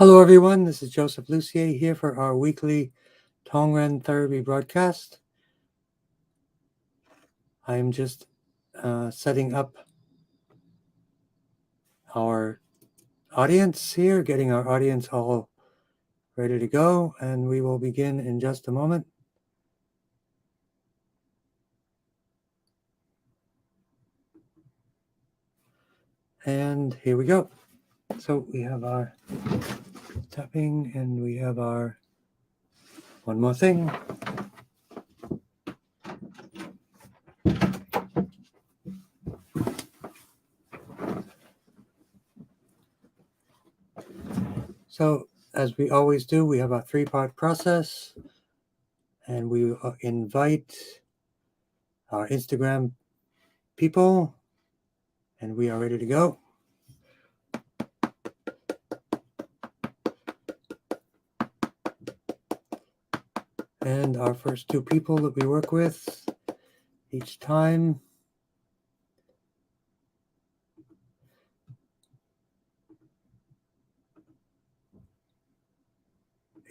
Hello, everyone. This is Joseph Lucier here for our weekly Tongren therapy broadcast. I am just setting up our audience here, getting our audience all ready to go, and we will begin in just a moment. And here we go. So we have our tapping, and we have our one more thing. So as we always do, we have our three-part process, and we invite our Instagram people, and we are ready to go. And our first two people that we work with each time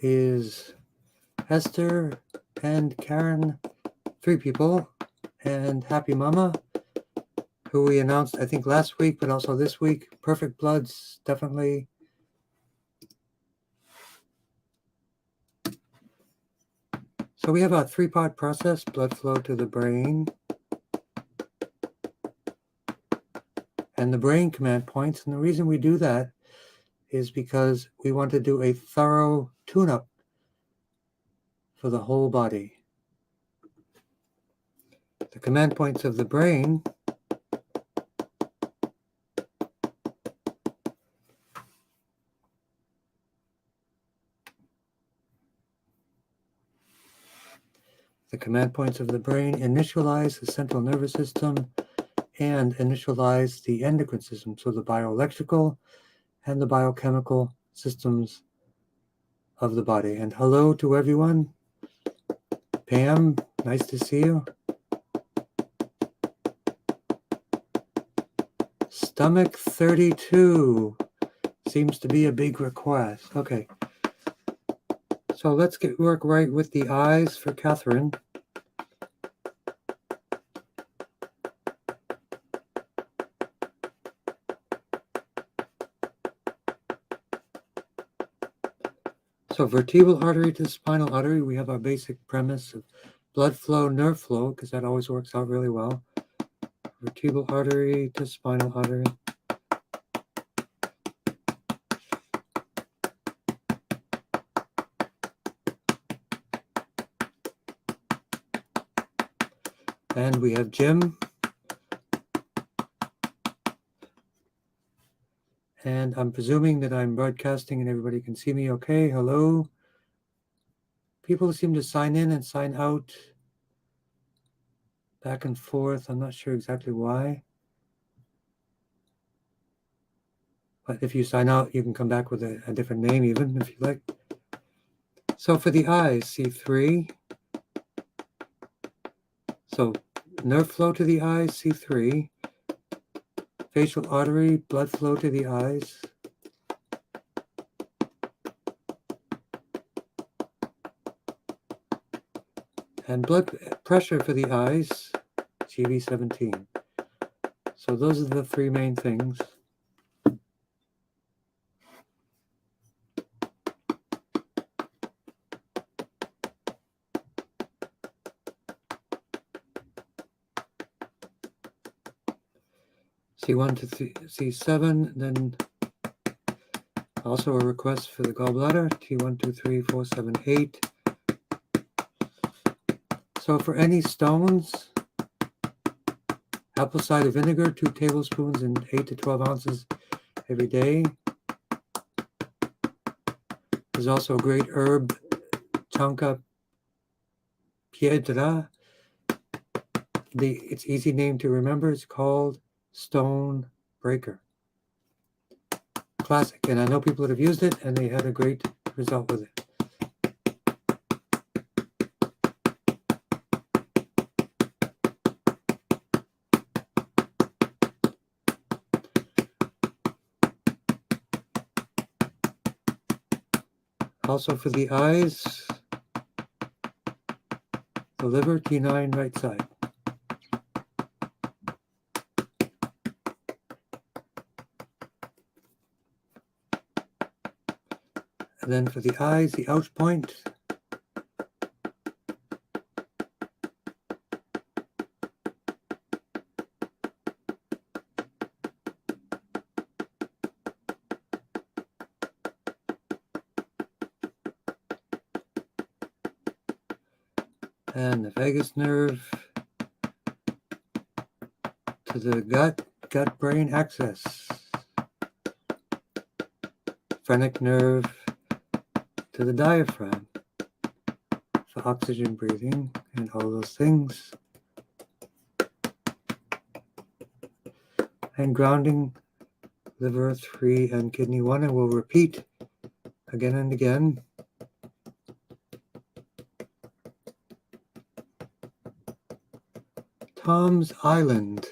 is Esther and Karen, three people, and Happy Mama, who we announced, I think, last week, but also this week. Perfect Bloods, definitely. So we have a three-part process: blood flow to the brain, and the brain command points. And the reason we do that is because we want to do a thorough tune-up for the whole body. The command points of the brain initialize the central nervous system and initialize the endocrine system, so the bioelectrical and the biochemical systems of the body. And hello to everyone. Pam, nice to see you. Stomach 32 seems to be a big request. Okay. So let's work right with the eyes for Catherine. So vertebral artery to spinal artery, we have our basic premise of blood flow, nerve flow, because that always works out really well. Vertebral artery to spinal artery. And we have Jim. And I'm presuming that I'm broadcasting and everybody can see me okay. Hello. People seem to sign in and sign out back and forth. I'm not sure exactly why. But if you sign out, you can come back with a different name even if you like. So for the eyes, C3. So nerve flow to the eyes, C3. Facial artery, blood flow to the eyes. And blood pressure for the eyes, GV17. So those are the three main things. C1 to C7, then also a request for the gallbladder, T1, 2, 3, 4, 7, 8. So for any stones, apple cider vinegar, 2 tablespoons and 8 to 12 ounces every day. There's also a great herb, Tonka Piedra. Its easy name to remember is called Stone Breaker. Classic, and I know people that have used it and they had a great result with it. Also for the eyes, the liver, T9 right side. And then for the eyes, the ouch point. And the vagus nerve to the gut-brain axis. Phrenic nerve to the diaphragm for oxygen breathing and all those things. And grounding, liver 3 and kidney 1, and we'll repeat again and again. Tom's Island.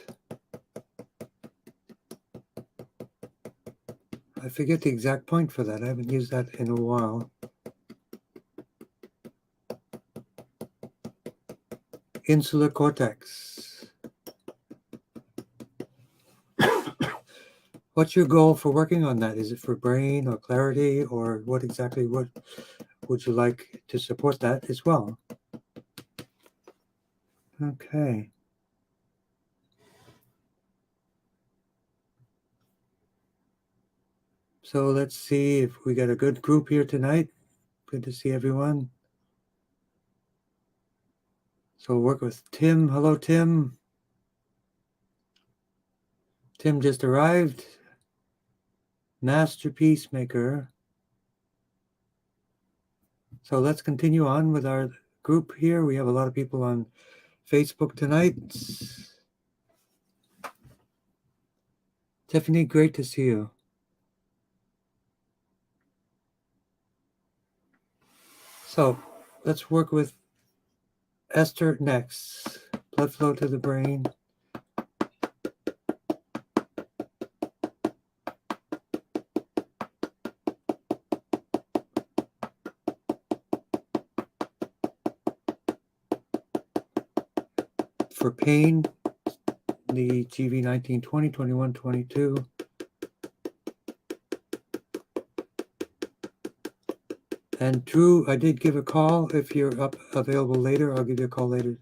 I forget the exact point for that. I haven't used that in a while. Insular cortex. What's your goal for working on that? Is it for brain or clarity, or what would you like to support that as well? Okay. So let's see if we got a good group here tonight. Good to see everyone. So we'll work with Tim. Hello, Tim. Tim just arrived. Masterpiece maker. So let's continue on with our group here. We have a lot of people on Facebook tonight. Tiffany, great to see you. So let's work with Esther next. Blood flow to the brain. For pain, the GV 19, 20, 21, 22. And Drew, I did give a call. If you're available later, I'll give you a call later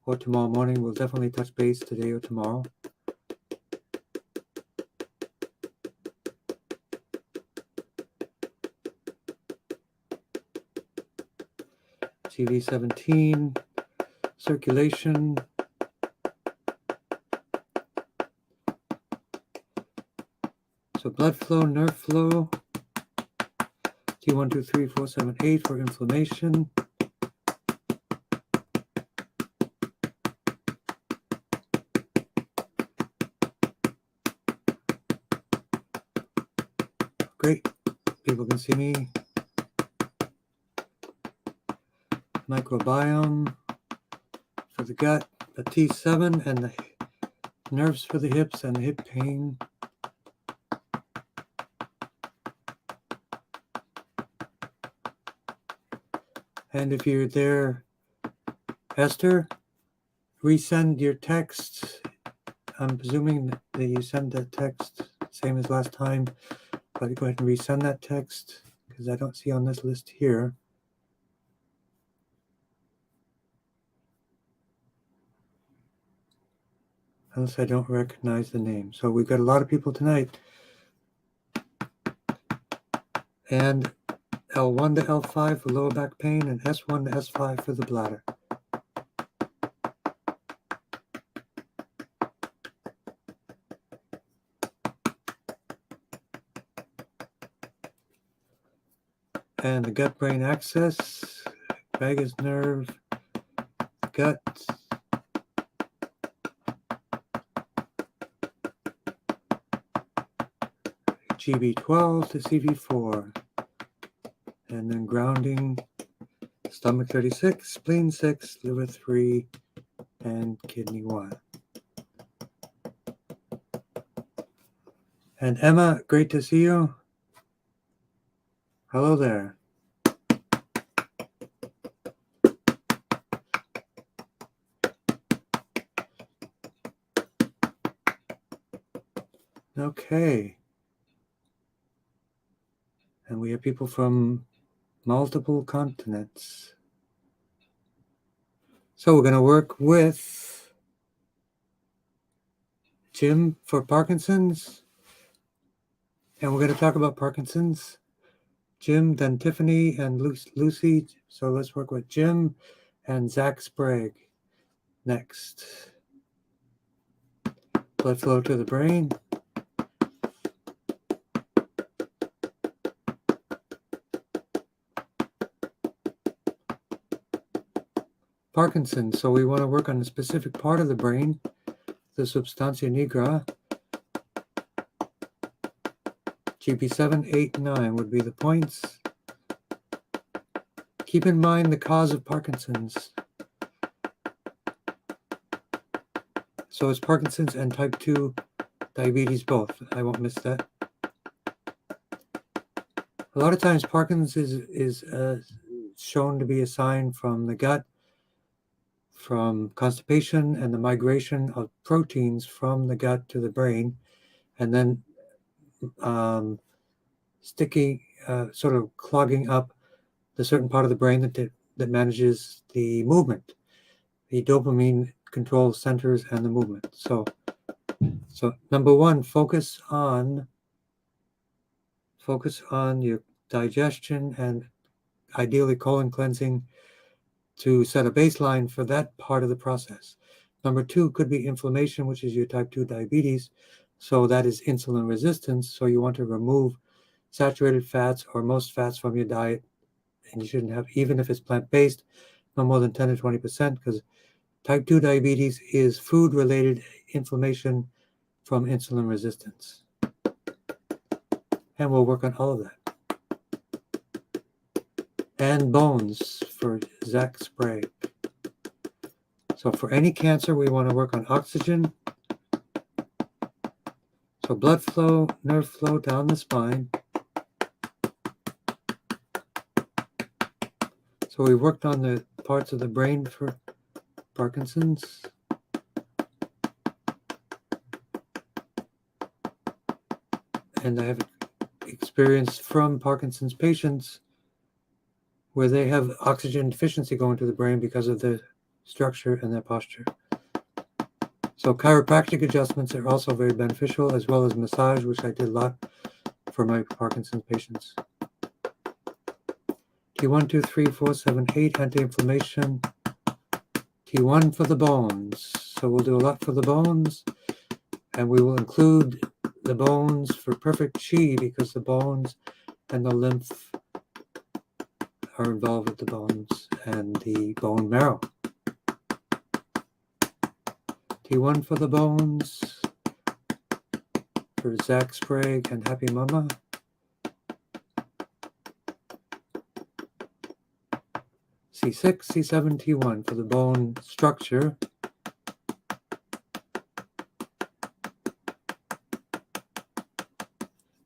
or tomorrow morning. We'll definitely touch base today or tomorrow. GV 17, circulation. So blood flow, nerve flow. T1, 2, 3, 4, 7, 8 for inflammation. Great. People can see me. Microbiome for the gut, the T7 and the nerves for the hips and the hip pain. And if you're there, Esther, resend your text. I'm presuming that you sent that text same as last time, but go ahead and resend that text because I don't see on this list here. Unless I don't recognize the name. So we've got a lot of people tonight. And L1 to L5 for lower back pain and S1 to S5 for the bladder. And the gut-brain axis, vagus nerve, gut, GB12 to CV4, and then grounding, stomach 36, spleen 6, liver 3, and kidney 1. And Emma, great to see you. Hello there. Okay. And we have people from multiple continents. So we're going to work with Jim for Parkinson's. And we're going to talk about Parkinson's. Jim, then Tiffany and Lucy. So let's work with Jim and Zach Sprague next. Blood flow to the brain. Parkinson's. So we want to work on a specific part of the brain, the substantia nigra. GP 7, 8, 9 would be the points. Keep in mind the cause of Parkinson's. So it's Parkinson's and type 2 diabetes both. I won't miss that. A lot of times Parkinson's is shown to be a sign from the gut, from constipation and the migration of proteins from the gut to the brain, and then sticky, sort of clogging up the certain part of the brain that manages the movement. The dopamine controls centers and the movement. So number one, focus on your digestion and ideally colon cleansing to set a baseline for that part of the process. Number two could be inflammation, which is your type 2 diabetes. So that is insulin resistance. So you want to remove saturated fats or most fats from your diet. And you shouldn't have, even if it's plant-based, no more than 10 to 20%, because type 2 diabetes is food-related inflammation from insulin resistance. And we'll work on all of that. And bones for Zach Sprague. So for any cancer, we want to work on oxygen. So blood flow, nerve flow down the spine. So we worked on the parts of the brain for Parkinson's. And I have experience from Parkinson's patients where they have oxygen deficiency going to the brain because of the structure and their posture. So chiropractic adjustments are also very beneficial, as well as massage, which I did a lot for my Parkinson's patients. T1, 2, 3, 4, 7, 8, anti-inflammation. T1 for the bones. So we'll do a lot for the bones, and we will include the bones for perfect chi, because the bones and the lymph are involved with the bones and the bone marrow. T1 for the bones, for Zach Sprague and Happy Mama. C6, C7, T1 for the bone structure.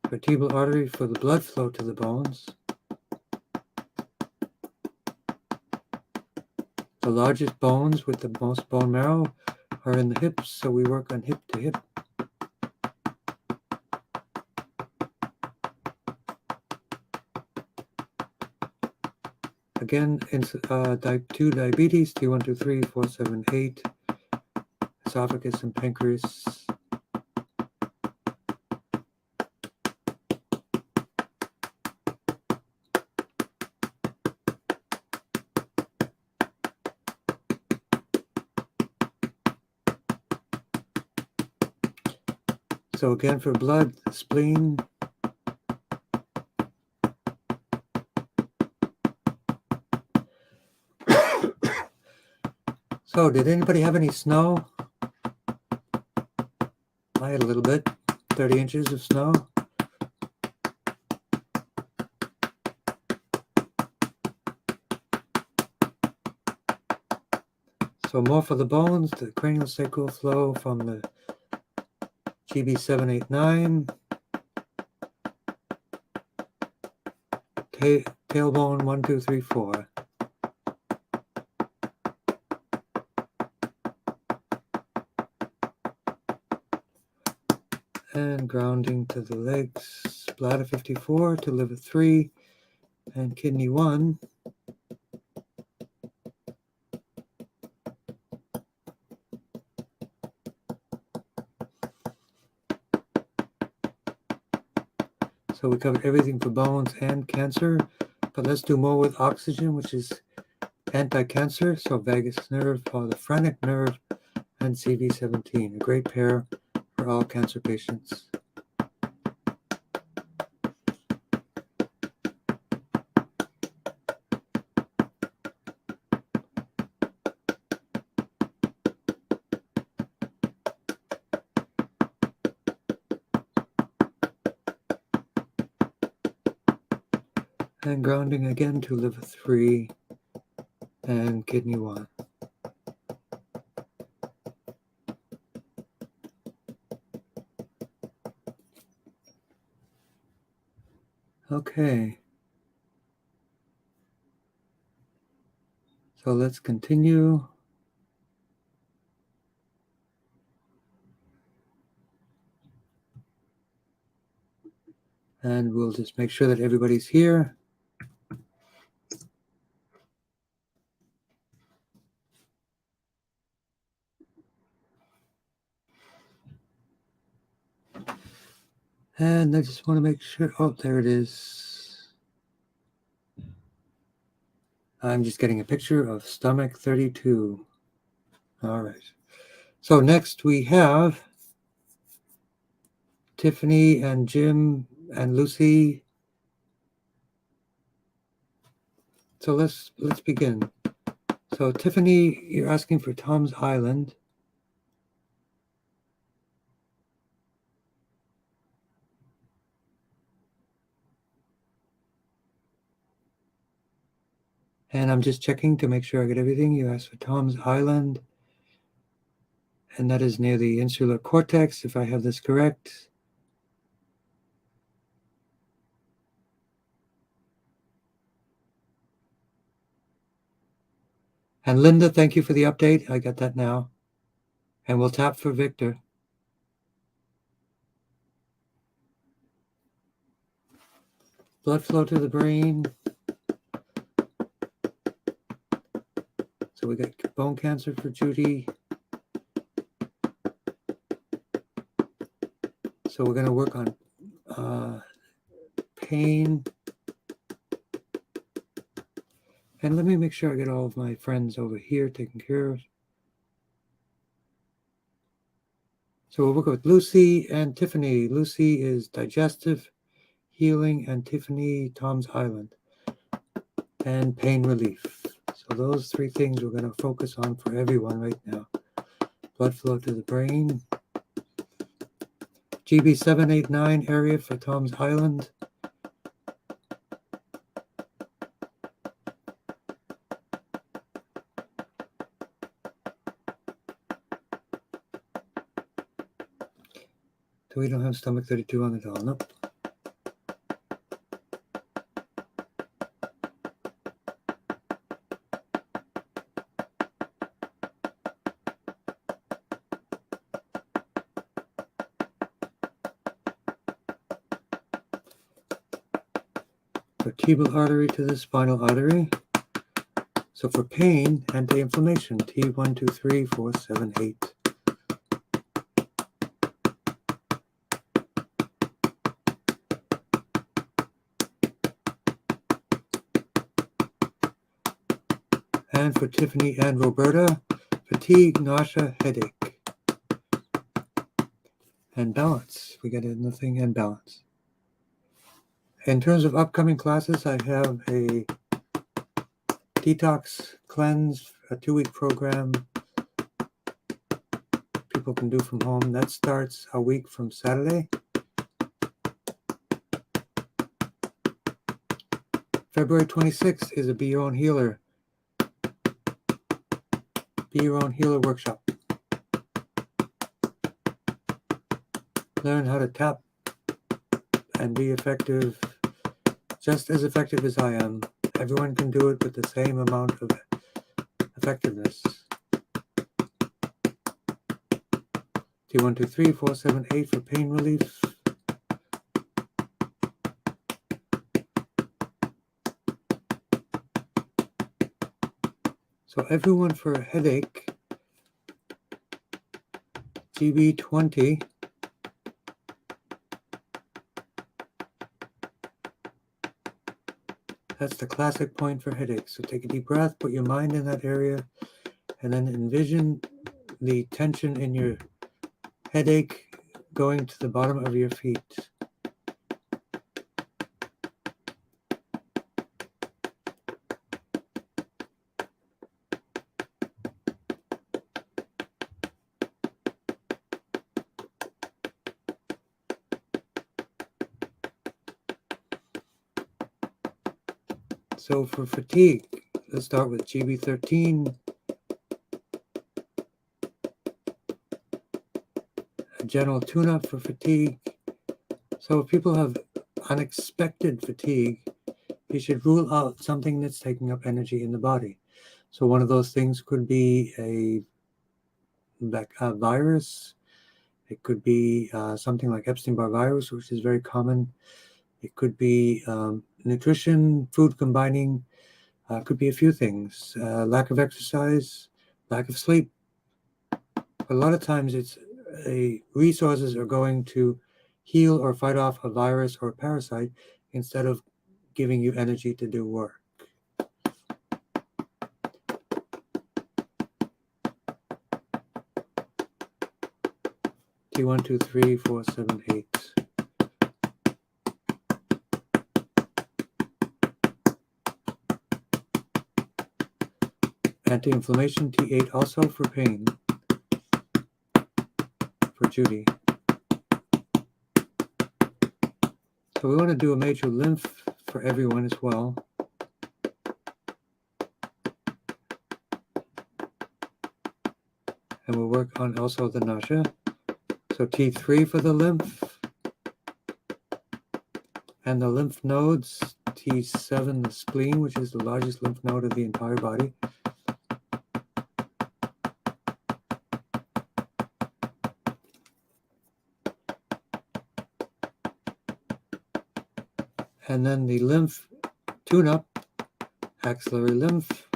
Vertebral artery for the blood flow to the bones. The largest bones with the most bone marrow are in the hips, so we work on hip to hip. Again, in type 2 diabetes, T1, 2, 3, 4, 7, 8, esophagus and pancreas. So again, for blood, spleen. So did anybody have any snow? I had a little bit, 30 inches of snow. So more for the bones, the cranial sacral flow from the GB 789, tailbone 1, 2, 3, 4. And And grounding to the legs, bladder 54 to liver 3 and kidney 1. So we covered everything for bones and cancer, but let's do more with oxygen, which is anti-cancer. So vagus nerve, or the phrenic nerve, and CV17, a great pair for all cancer patients. And grounding again to liver 3 and kidney 1. Okay. So let's continue. And we'll just make sure that everybody's here. And I just want to make sure, oh, there it is. I'm just getting a picture of stomach 32. All right. So next we have Tiffany and Jim and Lucy. So let's begin. So Tiffany, you're asking for Tom's Island. And I'm just checking to make sure I get everything. You asked for Tom's Island. And that is near the insular cortex, if I have this correct. And Linda, thank you for the update. I got that now. And we'll tap for Victor. Blood flow to the brain. So we got bone cancer for Judy. So we're going to work on pain. And let me make sure I get all of my friends over here taken care of. So we'll work with Lucy and Tiffany. Lucy is digestive, healing, and Tiffany, Tom's Island, and pain relief. So those three things we're going to focus on for everyone right now. Blood flow to the brain. GB789 area for Tom's Island. So we don't have stomach 32 on the doll, nope. Vertebral artery to the spinal artery. So for pain, anti-inflammation, T123478. And for Tiffany and Roberta, fatigue, nausea, headache. And balance. We got nothing and balance. In terms of upcoming classes, I have a detox cleanse, a 2-week program people can do from home. That starts a week from Saturday. February 26th is a Be Your Own Healer. Be Your Own Healer workshop. Learn how to tap and be effective, just as effective as I am. Everyone can do it with the same amount of effectiveness. T123478 for pain relief. So everyone for a headache, GB20, that's the classic point for headaches. So take a deep breath, put your mind in that area, and then envision the tension in your headache going to the bottom of your feet. So for fatigue, let's start with GB13, a general tune-up for fatigue. So if people have unexpected fatigue, you should rule out something that's taking up energy in the body. So one of those things could be a virus. It could be something like Epstein-Barr virus, which is very common. It could be nutrition, food combining. Could be a few things. Lack of exercise, lack of sleep. But a lot of times it's resources are going to heal or fight off a virus or a parasite instead of giving you energy to do work. T1, 2, 3, 4, 7, 8. Anti-inflammation, T8 also for pain, for Judy. So we want to do a major lymph for everyone as well. And we'll work on also the nausea. So T3 for the lymph. And the lymph nodes, T7, the spleen, which is the largest lymph node of the entire body. And then the lymph tune-up, axillary lymph.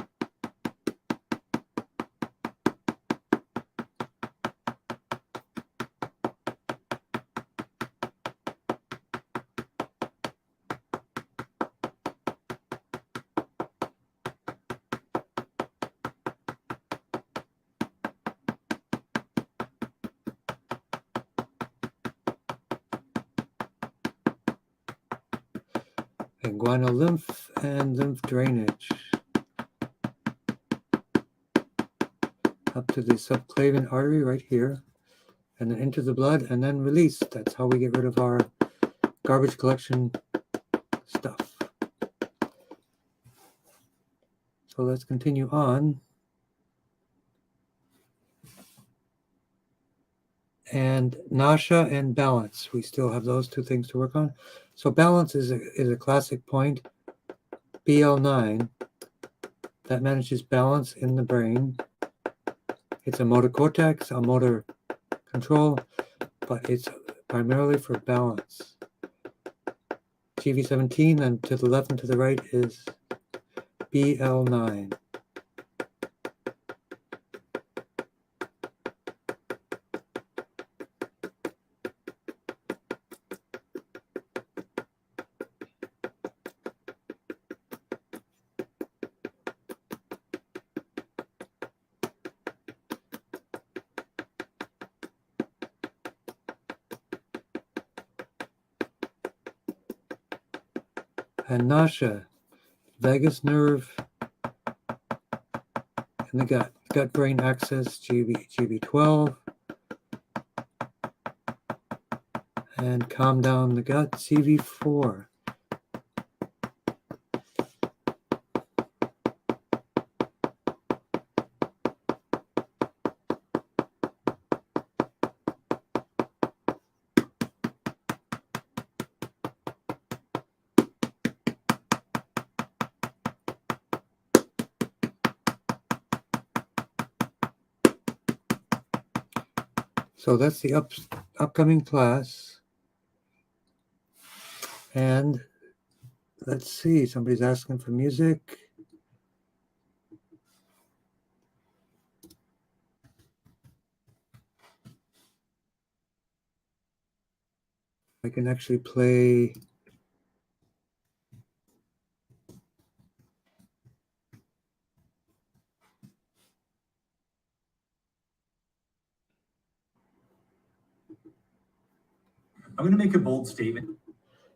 Inguinal lymph and lymph drainage up to the subclavian artery right here, and then into the blood, and then release. That's how we get rid of our garbage collection stuff. So let's continue on. And nausea and balance. We still have those two things to work on. So balance is a classic point. BL9, that manages balance in the brain. It's a motor cortex, a motor control, but it's primarily for balance. GV17, and to the left and to the right is BL9. And nausea, vagus nerve in the gut, gut-brain axis, GB12, and calm down the gut, CV4. So that's the upcoming class. And let's see, somebody's asking for music. can actually play I'm going to make a bold statement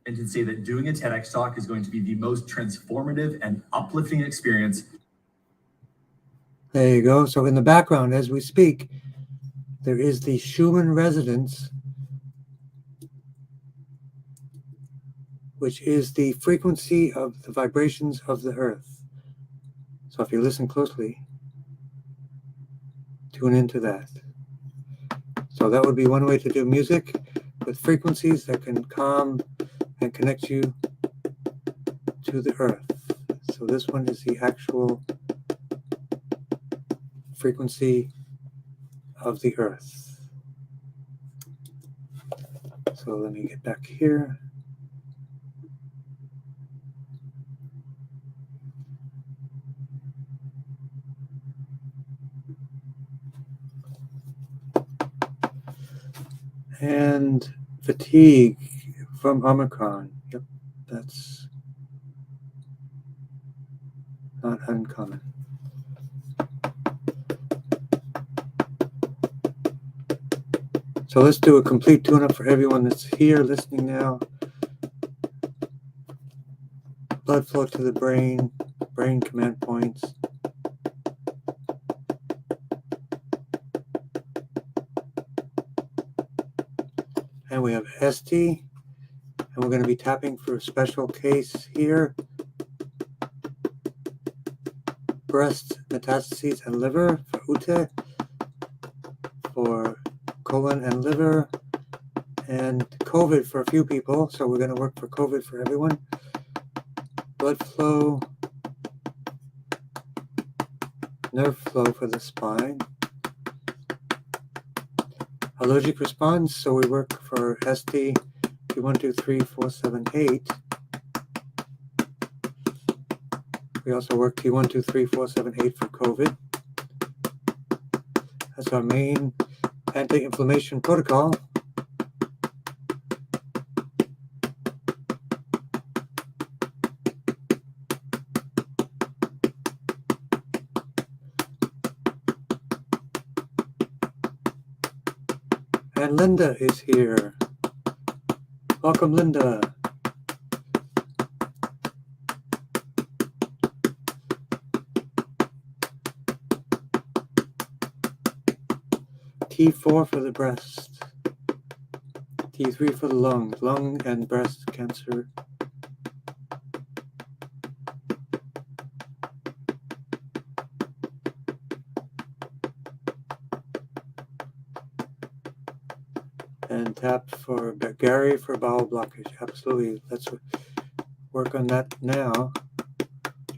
and say that doing a TEDx talk is going to be the most transformative and uplifting experience. There you go. So in the background, as we speak, there is the Schumann resonance, which is the frequency of the vibrations of the earth. So if you listen closely, tune into that. So that would be one way to do music with frequencies that can calm and connect you to the earth. So this one is the actual frequency of the earth. So let me get back here. And fatigue from Omicron. Yep, that's not uncommon. So let's do a complete tune-up for everyone that's here listening now. Blood flow to the brain, brain command points. And we have ST, and we're going to be tapping for a special case here. Breast metastases and liver for Ute, for colon and liver, and COVID for a few people. So we're going to work for COVID for everyone. Blood flow, nerve flow for the spine. Allergic response, so we work for ST T1, 2, 3, 4, 7, 8. We also work T1, 2, 3, 4, 7, 8 for COVID. That's our main anti-inflammation protocol. And Linda is here. Welcome, Linda. T4 for the breast. T3 for the lung and breast cancer. And tap for Gary for bowel blockage. Absolutely. Let's work on that now.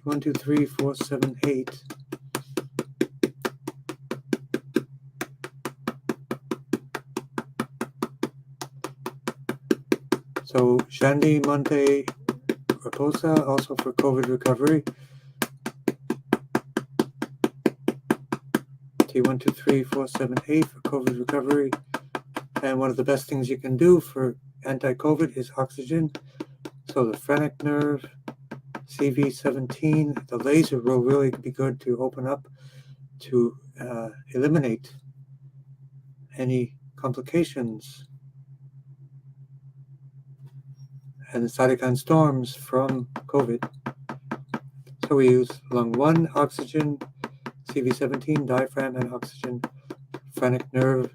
1, 2, 3, 4, 7, 8. So Shandy Monte Raposa, also for COVID recovery. T1, 2, 3, 4, 7, 8 for COVID recovery. And one of the best things you can do for anti-COVID is oxygen. So the phrenic nerve, CV17, the laser will really be good to open up to eliminate any complications and the cytokine storms from COVID. So we use lung 1, oxygen, CV17, diaphragm and oxygen, phrenic nerve,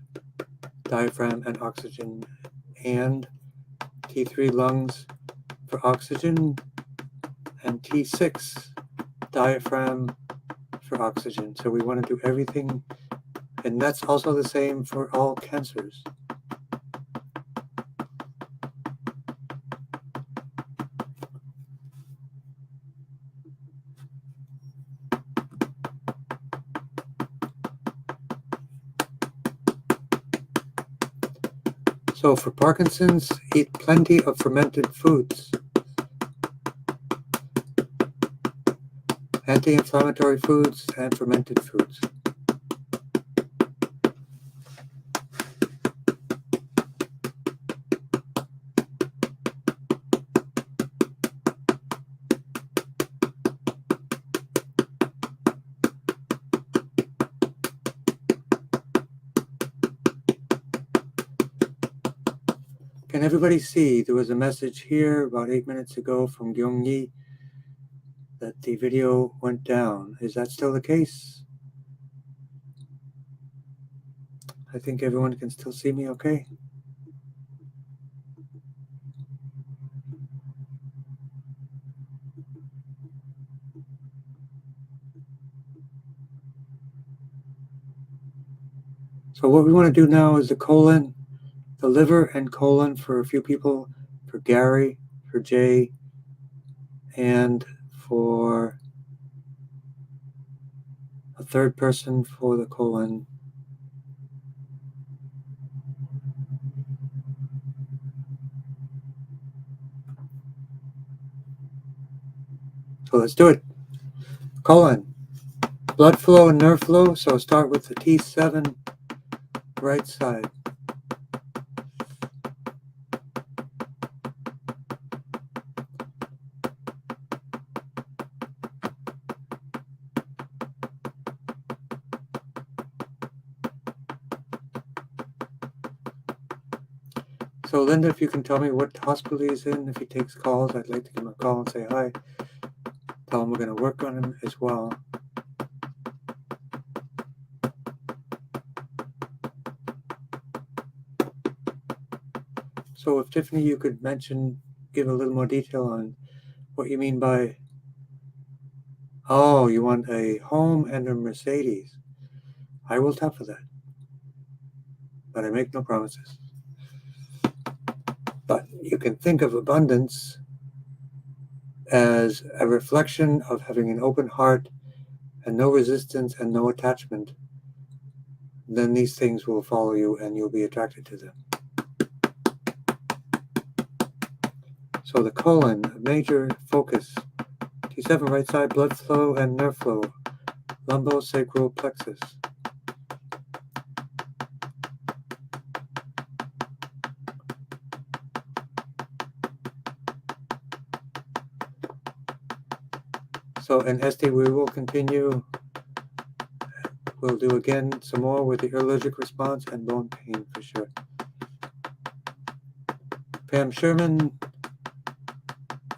diaphragm and oxygen, and T3 lungs for oxygen, and T6 diaphragm for oxygen. So we want to do everything, and that's also the same for all cancers. So for Parkinson's, eat plenty of fermented foods. Anti-inflammatory foods and fermented foods. everybody see there was a message here about 8 minutes ago from Gyung-yi that the video went down? Is that still the case? I think everyone can still see me okay. So what we want to do now is the colon, the liver and colon for a few people, for Gary, for Jay, and for a third person for the colon. So let's do it. Colon, blood flow and nerve flow. So start with the T7, right side. So Linda, if you can tell me what hospital he's in, if he takes calls, I'd like to give him a call and say hi. Tell him we're going to work on him as well. So if Tiffany, you could give a little more detail on what you mean by, oh, you want a home and a Mercedes. I will tap for that, but I make no promises. But you can think of abundance as a reflection of having an open heart and no resistance and no attachment. Then these things will follow you and you'll be attracted to them. So the colon, major focus. T7 right side, blood flow and nerve flow. Lumbosacral plexus. So in Este, we will continue. We'll do again some more with the allergic response and bone pain for sure. Pam Sherman,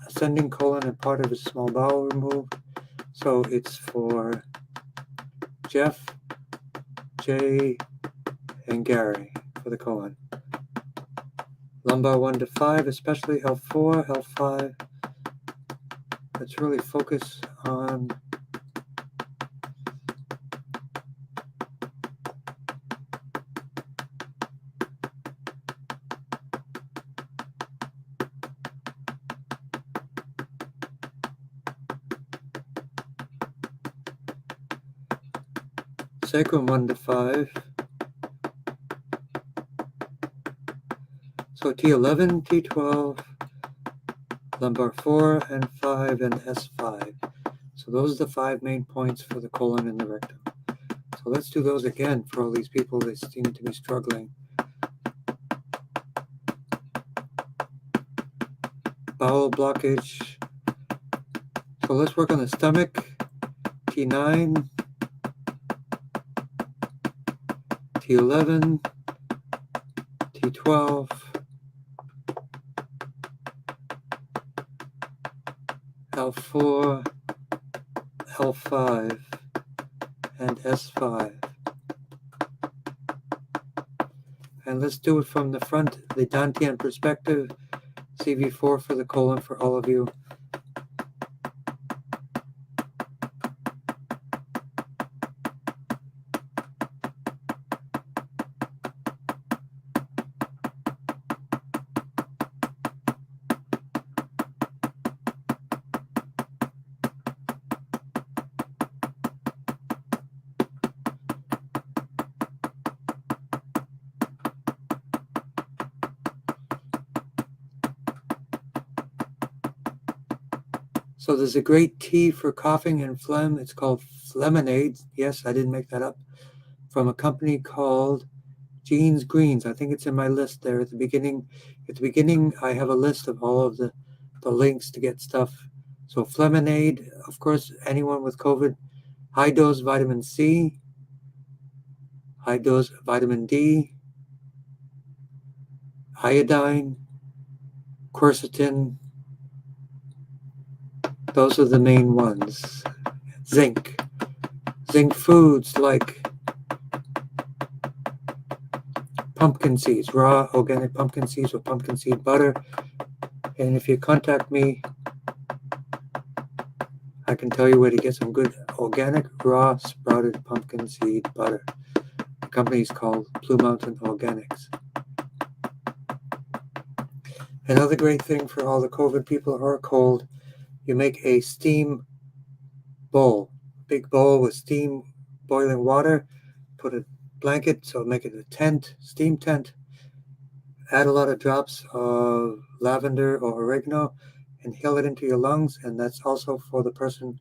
ascending colon and part of his small bowel removed. So it's for Jeff, Jay, and Gary for the colon. Lumbar 1 to 5, especially L4, L5. Let's really focus on sacrum 1 to 5. So T11, T12, lumbar 4 and 5, and S5. So those are the 5 main points for the colon and the rectum. So let's do those again for all these people that seem to be struggling. Bowel blockage. So let's work on the stomach. T9, T11, T12, L4, L5, and S5. And let's do it from the front, the Dantian perspective, CV4 for the colon for all of you. So there's a great tea for coughing and phlegm. It's called Phlegmonade. Yes, I didn't make that up. From a company called Jean's Greens. I think it's in my list there at the beginning. At the beginning, I have a list of all of the links to get stuff. So Phlegmonade, of course, anyone with COVID, high dose vitamin C, high dose vitamin D, iodine, quercetin. Those are the main ones. Zinc. Zinc foods like pumpkin seeds, raw organic pumpkin seeds or pumpkin seed butter. And if you contact me, I can tell you where to get some good organic raw sprouted pumpkin seed butter. The company is called Blue Mountain Organics. Another great thing for all the COVID people who are cold, you make a steam bowl, big bowl with steam, boiling water, put a blanket, so make it a tent, steam tent, add a lot of drops of lavender or oregano, inhale it into your lungs, and that's also for the person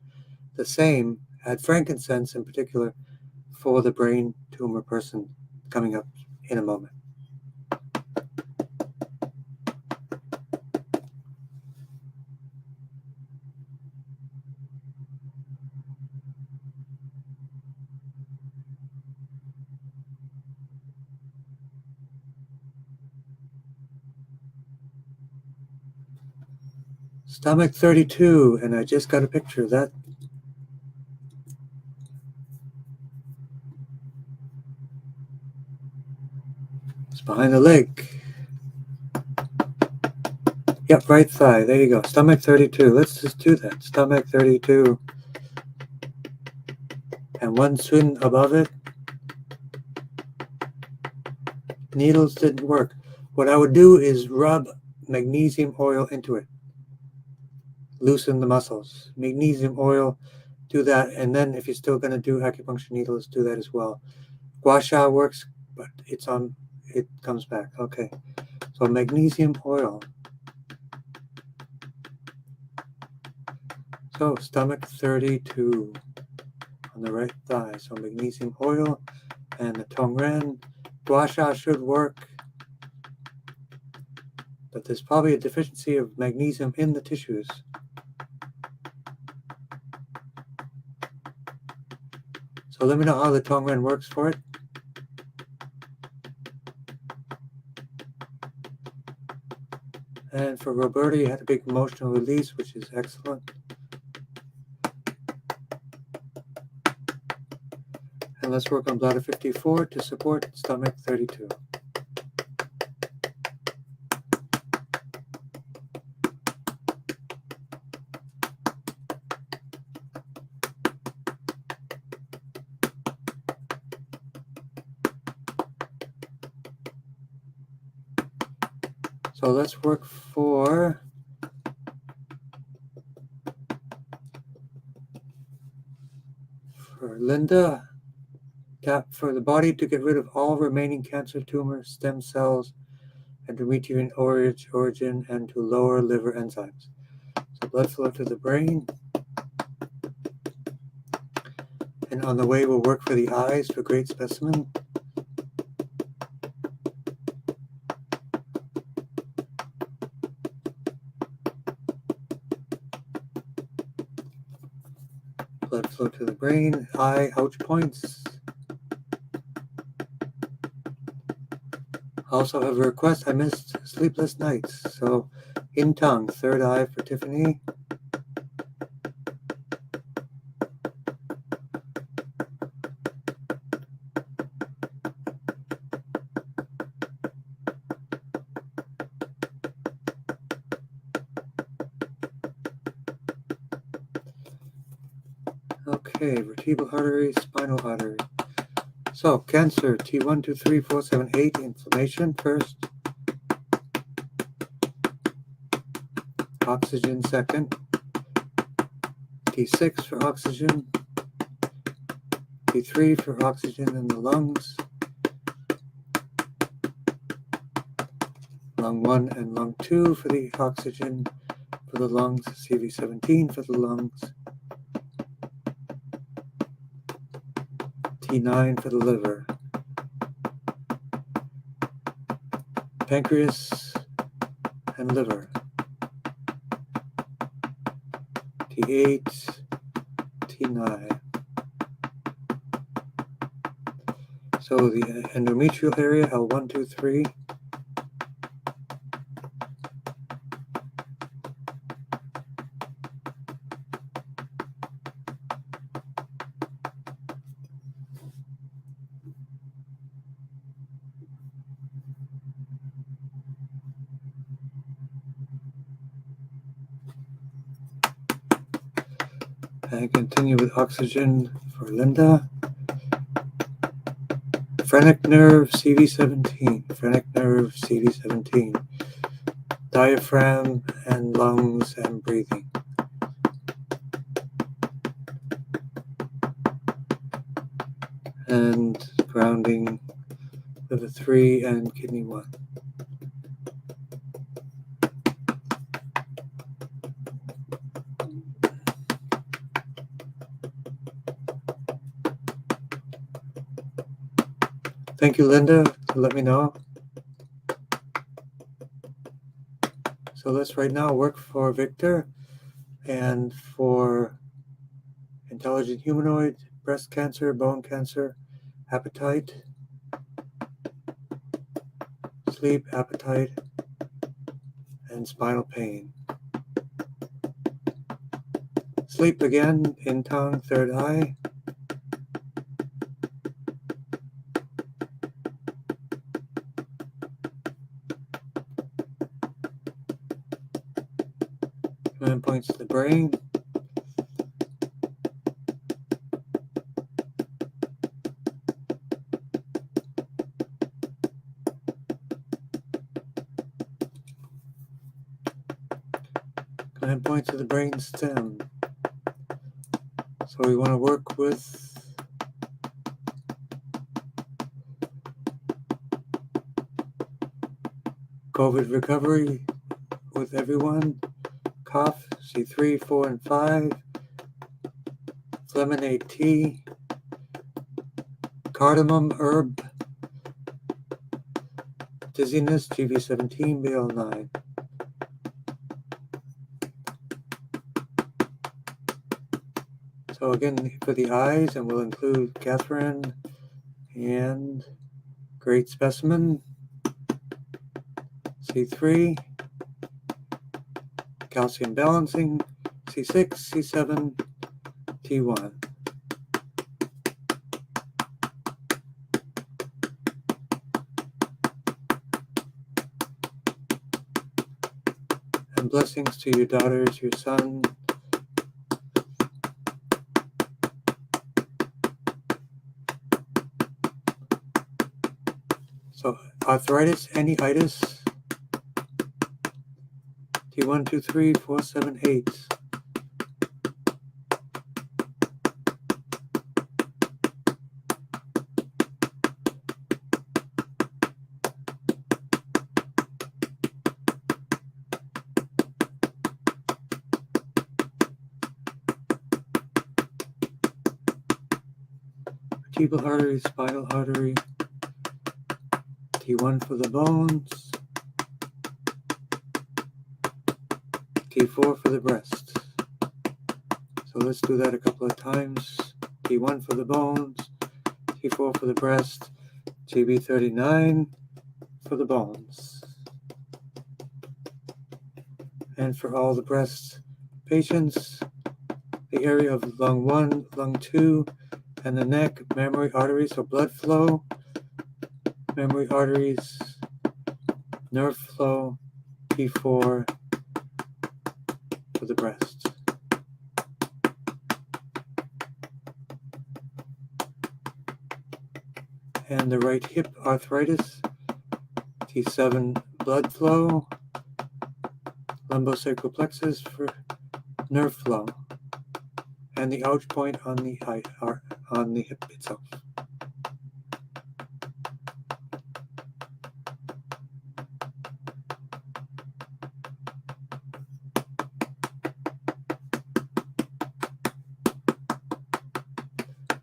the same, add frankincense in particular, for the brain tumor person coming up in a moment. Stomach 32, and I just got a picture of that. It's behind the leg. Yep, right thigh. There you go. Stomach 32. Let's just do that. Stomach 32. And one swing above it. Needles didn't work. What I would do is rub magnesium oil into it. Loosen the muscles. Magnesium oil, do that. And then if you're still going to do acupuncture needles, do that as well. Gua sha works, but it comes back. Okay. So magnesium oil. So stomach 32 on the right thigh. So magnesium oil and the Tongren. Gua sha should work, but there's probably a deficiency of magnesium in the tissues. So let me know how the Tongren works for it. And for Roberta, you had a big emotional release, which is excellent. And let's work on bladder 54 to support stomach 32. So let's work for Linda. Tap for the body to get rid of all remaining cancer tumors, stem cells, endometrial origin, and to lower liver enzymes. So blood flow to the brain. And on the way, we'll work for the eyes for great specimen. Blood flow to the brain, eye, ouch points. Also have a request, I missed sleepless nights. So in tongue, third eye for Tiffany. Okay, vertebral artery, spinal artery. So cancer, T1, 2, 3, 4, 7, 8, inflammation first. Oxygen second. T6 for oxygen. T3 for oxygen in the lungs. Lung 1 and lung 2 for the oxygen for the lungs. CV17 for the lungs. T9 for the liver. Pancreas and liver. T8, T9. So the endometrial area, L1, 2, 3. And continue with oxygen for Linda. Phrenic nerve CV17. Phrenic nerve CV17. Diaphragm and lungs and breathing. And grounding liver 3 and kidney 1. Thank you, Linda, to let me know. So let's right now work for Victor and for intelligent humanoid, breast cancer, bone cancer, appetite, sleep, appetite, and spinal pain. Sleep again in Tong, third eye. Command points to the brain. Command points to the brain stem. So we want to work with COVID recovery with everyone. Cough, C3, 4, and 5. Lemonade tea. Cardamom herb. Dizziness, GV17, BL9. So again, for the eyes, and we'll include Catherine and Great Specimen, C3, Calcium Balancing, C6, C7, T1. And blessings to your daughters, your son. So arthritis, any itis, T1, 2, 3, 4, 7, 8. Vertebral artery, spinal artery, T1 for the bones, T4 for the breast. So let's do that a couple of times. T1 for the bones, T4 for the breast, GB39 for the bones. And for all the breast patients, the area of lung 1, lung 2, and the neck, mammary arteries, so blood flow, mammary arteries, nerve flow, T4 for the breast. And the right hip arthritis, T7 blood flow, lumbosacral plexus for nerve flow, and the ouch point on the hip itself.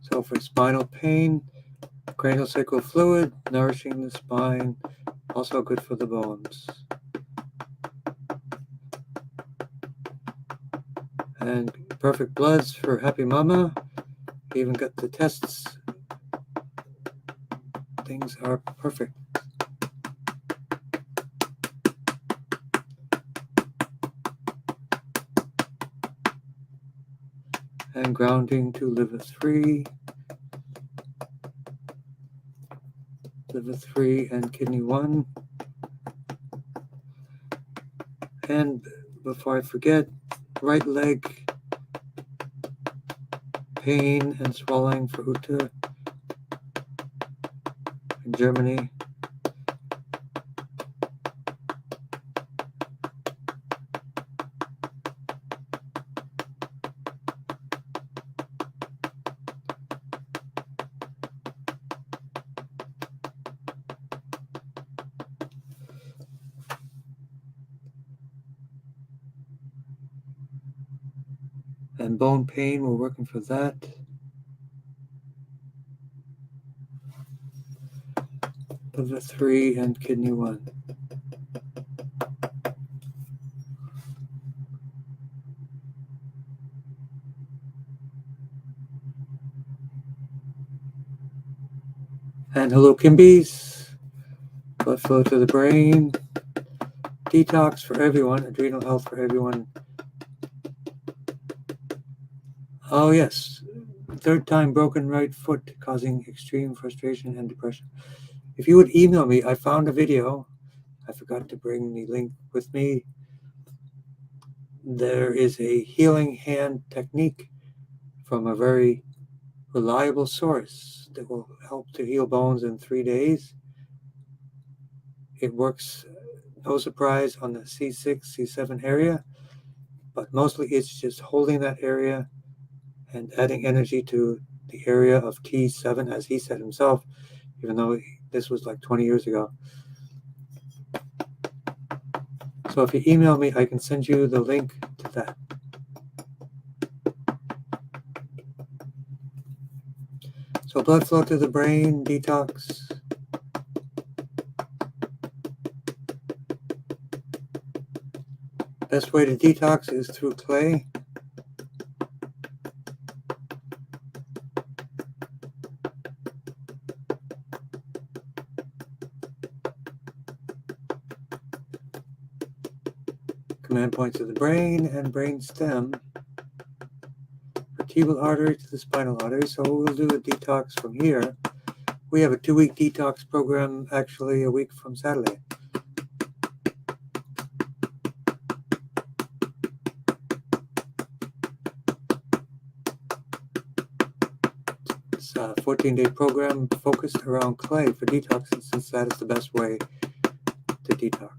So for spinal pain, craniosacral fluid, nourishing the spine, also good for the bones. And perfect bloods for happy mama. Even got the tests. Things are perfect. And grounding to liver 3. Liver 3 and kidney 1. And before I forget, right leg pain and swelling for Ute in Germany. And bone pain, we're working for that. Liver 3 and kidney 1. And hello, Kimbies. Blood flow to the brain. Detox for everyone. Adrenal health for everyone. Oh, yes. Third time broken right foot causing extreme frustration and depression. If you would email me, I found a video. I forgot to bring the link with me. There is a healing hand technique from a very reliable source that will help to heal bones in 3 days. It works, no surprise, on the C6, C7 area, but mostly it's just holding that area and adding energy to the area of T7, as he said himself, even though this was like 20 years ago. So if you email me, I can send you the link to that. So blood flow to the brain, detox. Best way to detox is through clay. Command points of the brain and brain stem. Vertebral artery to the spinal artery. So we'll do a detox from here. We have a 2-week detox program, actually a week from Saturday. It's a 14-day program focused around clay for detox, since that is the best way to detox.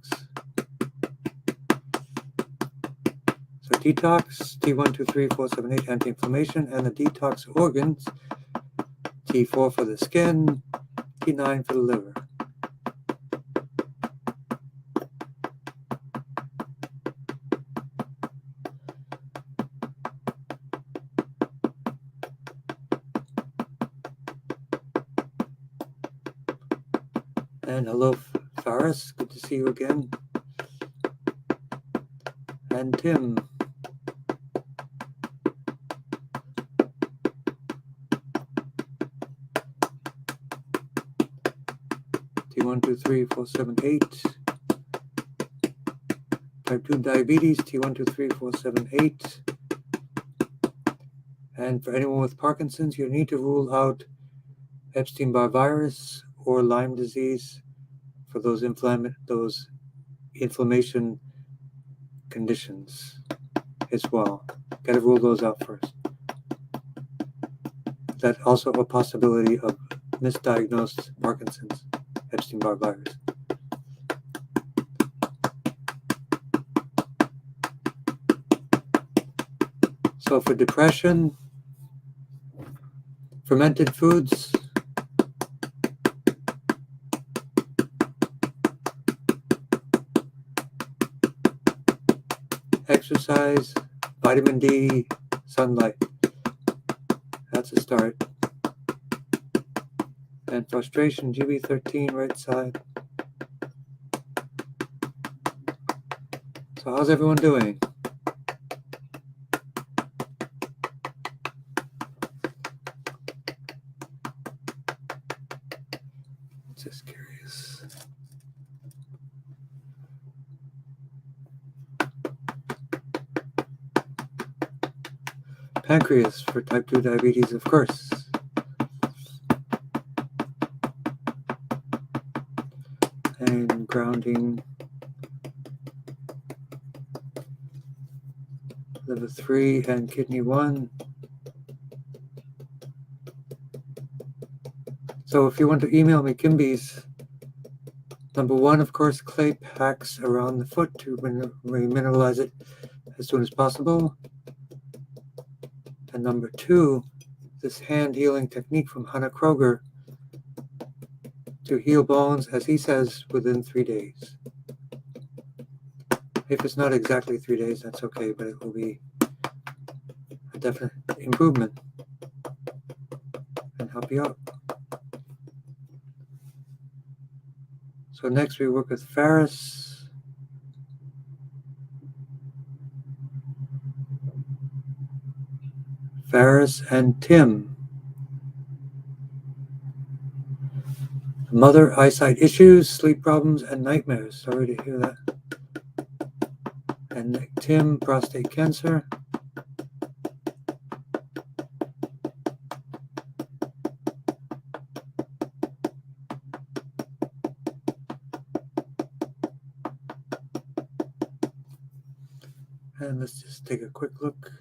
So detox, T1, 2, 3, 4, 7, 8, anti-inflammation, and the detox organs, T4 for the skin, T9 for the liver. And hello, Faris, good to see you again. And Tim. T1, 2, 3, 4, 7, 8. Type 2 diabetes, T1, 2, 3, 4, 7, 8. And for anyone with Parkinson's, you need to rule out Epstein-Barr virus or Lyme disease for those inflammation conditions as well. Got to rule those out first. That's also a possibility of misdiagnosed Parkinson's, Epstein-Barr virus. So for depression, fermented foods, exercise, vitamin D, sunlight. That's a start. And frustration, GB13, right side. So how's everyone doing? Just curious. Pancreas for type 2 diabetes, of course. And grounding. Liver 3 and kidney 1. So if you want to email me Kimby's, number one, of course, clay packs around the foot to remineralize it as soon as possible. And number two, this hand healing technique from Hannah Kroger to heal bones, as he says, within 3 days. If it's not exactly 3 days, that's okay, but it will be a definite improvement and help you out. So next we work with Ferris. Ferris and Tim. Mother, eyesight issues, sleep problems, and nightmares. Sorry to hear that. And Tim, prostate cancer. And let's just take a quick look.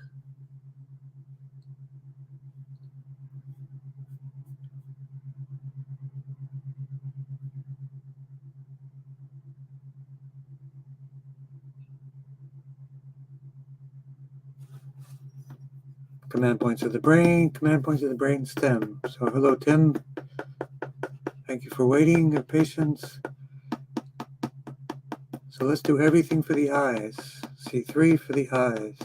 Command points of the brain, command points of the brain stem. So hello, Tim. Thank you for waiting, your patience. So let's do everything for the eyes. C3 for the eyes.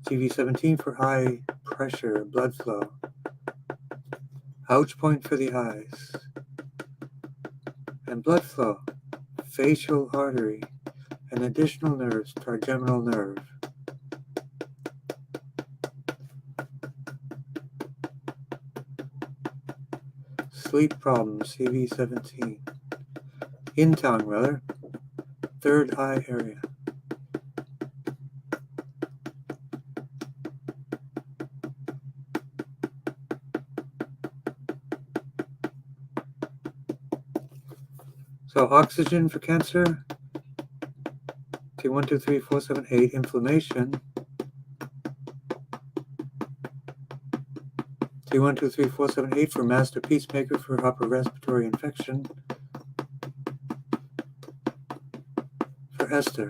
CV17 for eye pressure, blood flow. Ouch point for the eyes. And blood flow, facial artery, and additional nerves, trigeminal nerve. Sleep problems, CV17. In town, rather. Third eye area. So oxygen for cancer. T1, 2, 3, 4, 7, 8. Inflammation. T1, 2, 3, 4, 7, 8 for master peacemaker for upper respiratory infection. For Esther.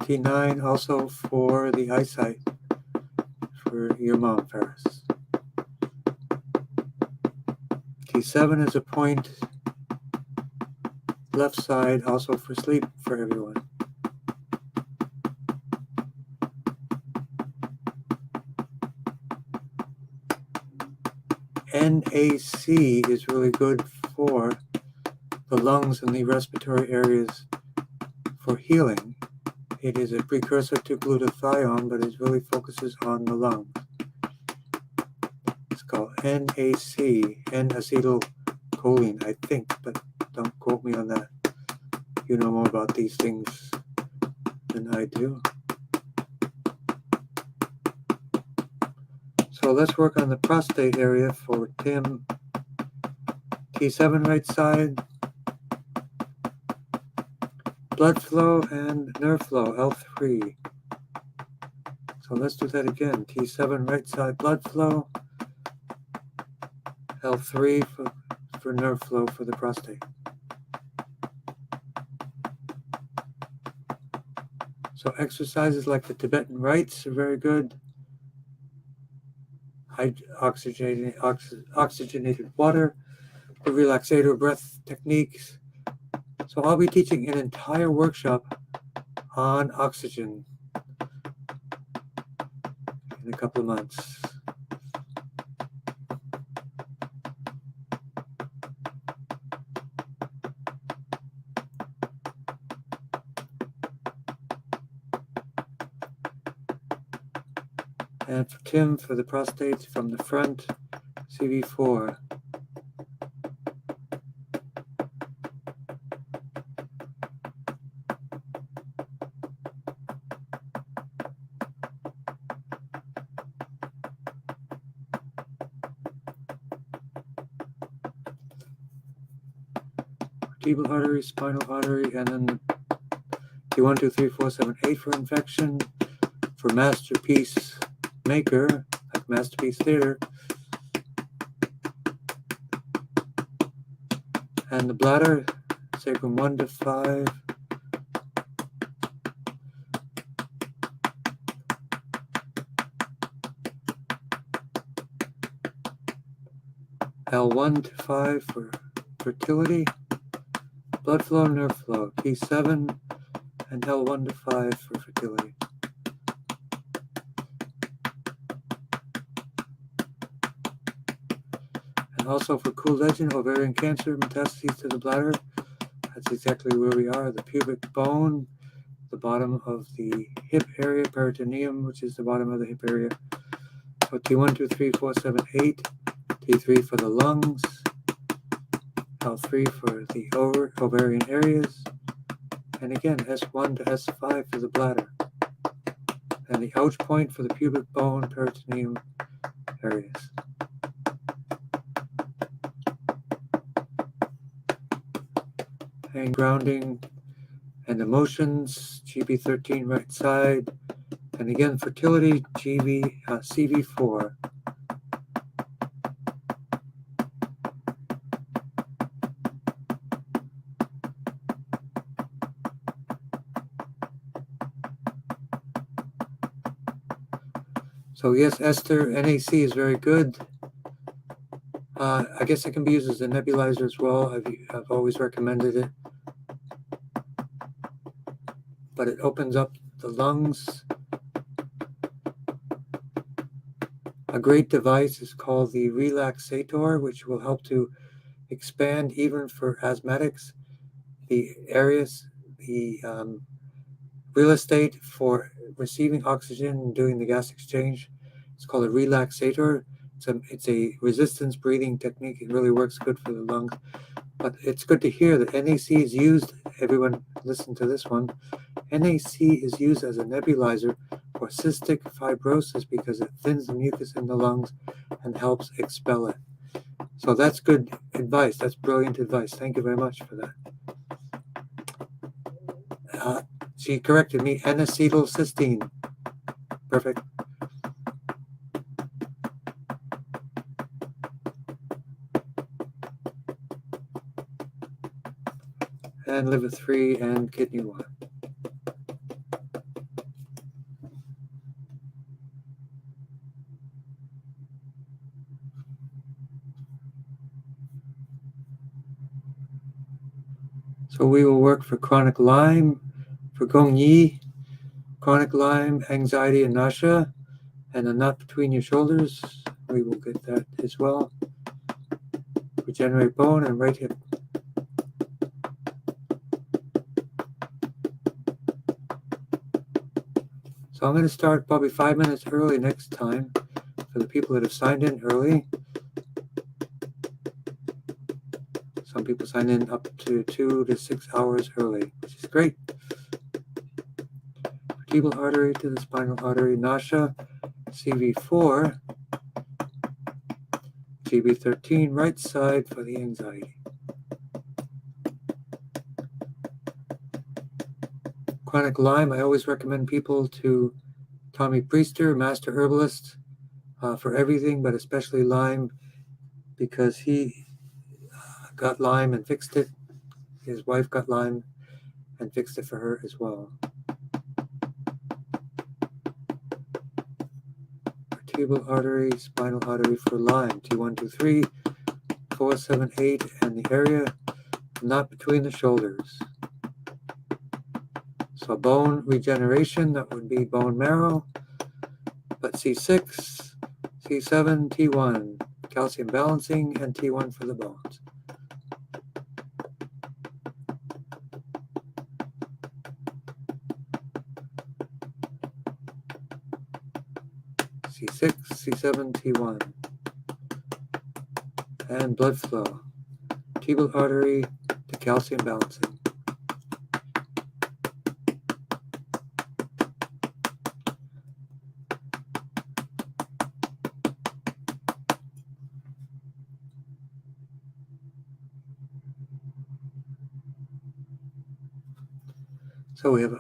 T9 also for the eyesight for your mom, Ferris. T7 is a point left side also for sleep for everyone. NAC is really good for the lungs and the respiratory areas for healing. It is a precursor to glutathione, but it really focuses on the lungs. It's called NAC, N-acetylcholine, I think, but don't quote me on that. You know more about these things than I do. So let's work on the prostate area for Tim. T7 right side. Blood flow and nerve flow, L3. So let's do that again. T7 right side blood flow. L3 for nerve flow for the prostate. So exercises like the Tibetan rites are very good. Oxygenated water, the relaxator breath techniques. So I'll be teaching an entire workshop on oxygen in a couple of months. And for Tim, for the prostate from the front, CV4. Vertebral artery, spinal artery, and then T1, 2, 3, 4, 7, 8 for infection, for masterpiece, maker, like Masterpiece Theater. And the bladder, sacrum 1 to 5. L1 to 5 for fertility. Blood flow, nerve flow, P7 and L1 to 5 for fertility. And also for cool legend, ovarian cancer, metastases to the bladder. That's exactly where we are. The pubic bone, the bottom of the hip area, peritoneum, which is the bottom of the hip area. So T1, 2, 3, 4, 7, 8. T3 for the lungs. L3 for the ovarian areas. And again, S1 to S5 for the bladder. And the ouch point for the pubic bone, peritoneum areas. And grounding and emotions, GB13 right side. And again, fertility, CV4. So yes, Esther, NAC is very good. I guess it can be used as a nebulizer as well. I've always recommended it. But it opens up the lungs. A great device is called the Relaxator, which will help to expand even for asthmatics the areas, the real estate for receiving oxygen and doing the gas exchange. It's called a relaxator. It's a resistance breathing technique. It really works good for the lungs. But it's good to hear that NAC is used. Everyone listen to this one. NAC is used as a nebulizer for cystic fibrosis because it thins the mucus in the lungs and helps expel it. So that's good advice. That's brilliant advice. Thank you very much for that. She corrected me, N-acetylcysteine. Perfect. And liver 3 and kidney 1. So we will work for chronic Lyme, for Gong Yi, chronic Lyme, anxiety and nausea, and a knot between your shoulders. We will get that as well. Regenerate bone and right hip. So I'm going to start probably 5 minutes early next time for the people that have signed in early. Some people sign in up to 2 to 6 hours early, which is great. Vertebral artery to the spinal artery, nausea, CV4, GB13, right side for the anxiety. Chronic Lyme, I always recommend people to Tommy Priester, master herbalist, for everything, but especially Lyme, because he got Lyme and fixed it. His wife got Lyme and fixed it for her as well. Vertebral artery, spinal artery for Lyme, T1, 2, 3, 4, 7, 8, and the area not between the shoulders. So bone regeneration, that would be bone marrow, but C6, C7, T1, calcium balancing, and T1 for the bones. C6, C7, T1, and blood flow, vertebral artery to calcium balancing. So we have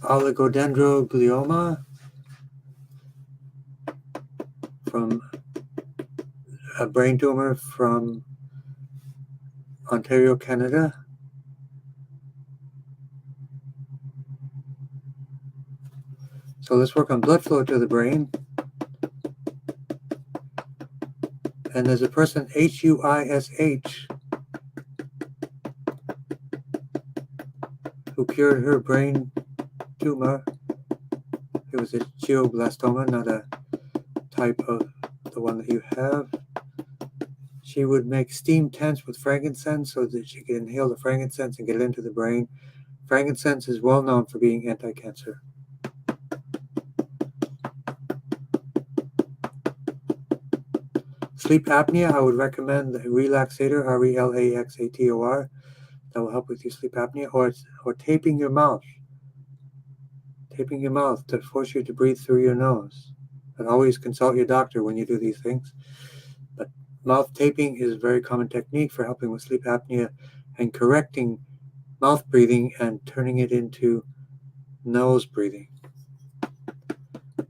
oligodendroglioma from a brain tumor from Ontario, Canada. So let's work on blood flow to the brain. And there's a person, Huish, who cured her brain tumor. It was a glioblastoma, not a type of the one that you have. She would make steam tents with frankincense so that she could inhale the frankincense and get it into the brain. Frankincense is well known for being anti-cancer. Sleep apnea, I would recommend the Relaxator, Relaxator. That will help with your sleep apnea, or taping your mouth. Taping your mouth to force you to breathe through your nose. And always consult your doctor when you do these things. But mouth taping is a very common technique for helping with sleep apnea and correcting mouth breathing and turning it into nose breathing.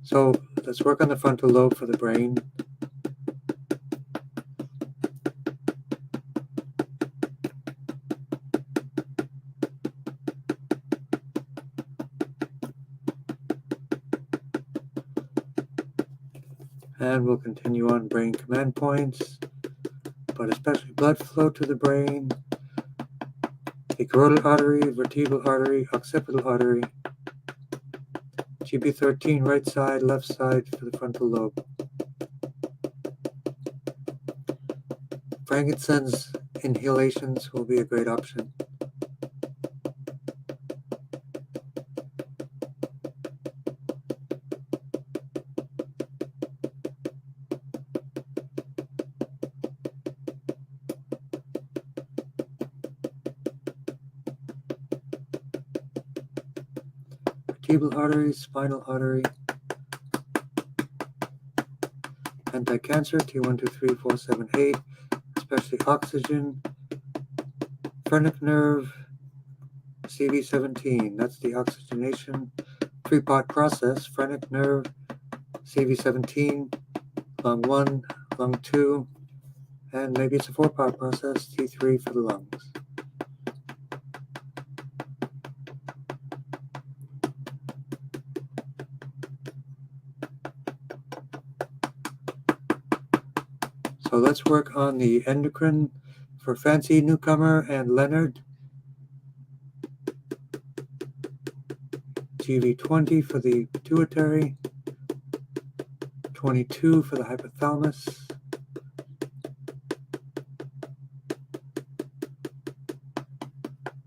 So let's work on the frontal lobe for the brain. And we'll continue on brain command points, but especially blood flow to the brain, the carotid artery, vertebral artery, occipital artery, GB13, right side, left side for the frontal lobe. Frankincense inhalations will be a great option. Vertebral artery, spinal artery, anti-cancer, T1, 2, 3, 4, 7, 8, especially oxygen, phrenic nerve, CV17, that's the oxygenation three-part process, phrenic nerve, CV17, lung 1, lung 2, and maybe it's a four-part process, T3 for the lungs. So let's work on the endocrine for Fancy Newcomer and Leonard. GV20 for the pituitary, 22 for the hypothalamus,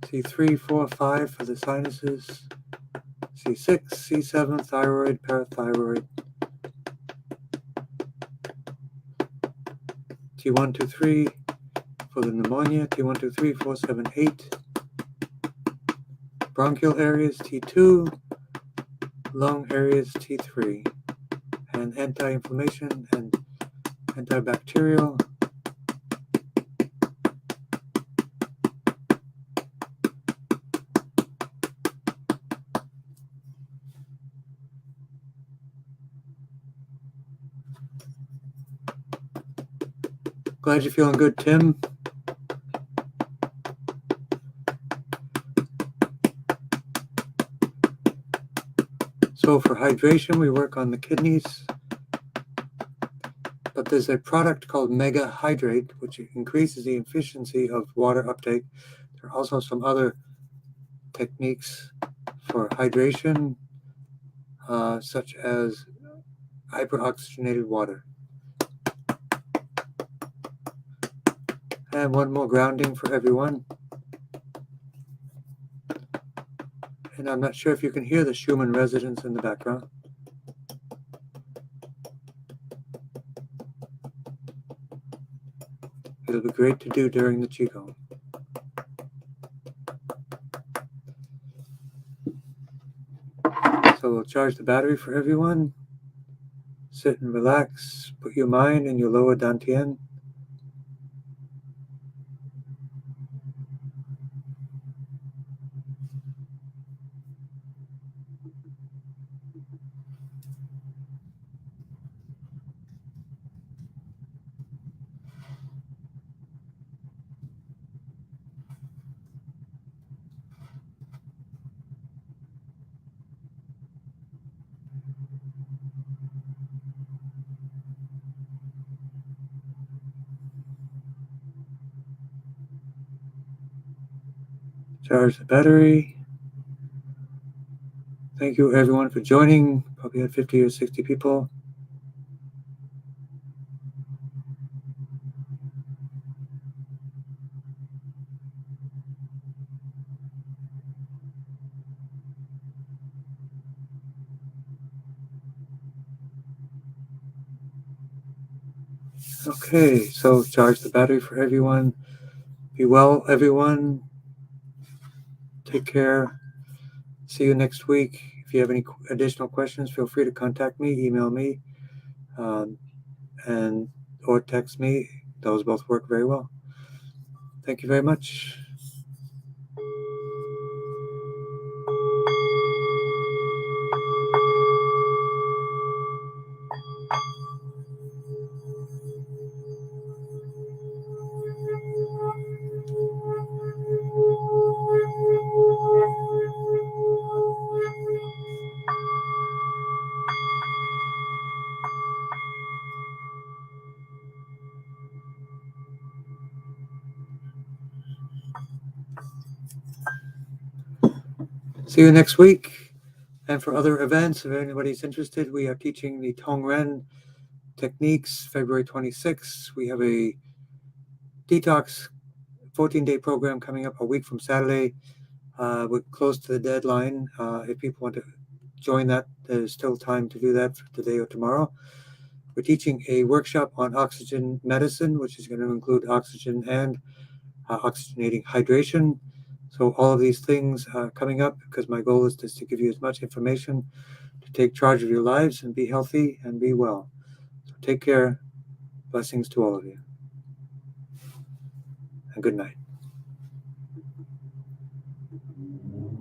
C3, 4, 5 for the sinuses, C6, C7, thyroid, parathyroid, T1, 2, 3 for the pneumonia, T1, 2, 3, 4, 7, 8, bronchial areas, T2, lung areas, T3, and anti-inflammation and antibacterial, glad you're feeling good, Tim. So for hydration, we work on the kidneys, but there's a product called Mega Hydrate, which increases the efficiency of water uptake. There are also some other techniques for hydration, such as hyperoxygenated water. And one more grounding for everyone. And I'm not sure if you can hear the Schumann resonance in the background. It'll be great to do during the Qigong. So we'll charge the battery for everyone. Sit and relax. Put your mind in your lower dantian. Charge the battery. Thank you everyone for joining. Probably had 50 or 60 people. Okay, so charge the battery for everyone. Be well, everyone. Take care. See you next week. If you have any additional questions, feel free to contact me, email me, and or text me. Those both work very well. Thank you very much. See you next week. And for other events, if anybody's interested, we are teaching the Tongren techniques February 26th. We have a Detox 14-day program coming up a week from Saturday. We're close to the deadline. If people want to join that, there's still time to do that for today or tomorrow. We're teaching a workshop on oxygen medicine, which is going to include oxygen and oxygenating hydration. So all of these things are coming up because my goal is just to give you as much information to take charge of your lives and be healthy and be well. So take care. Blessings to all of you. And good night.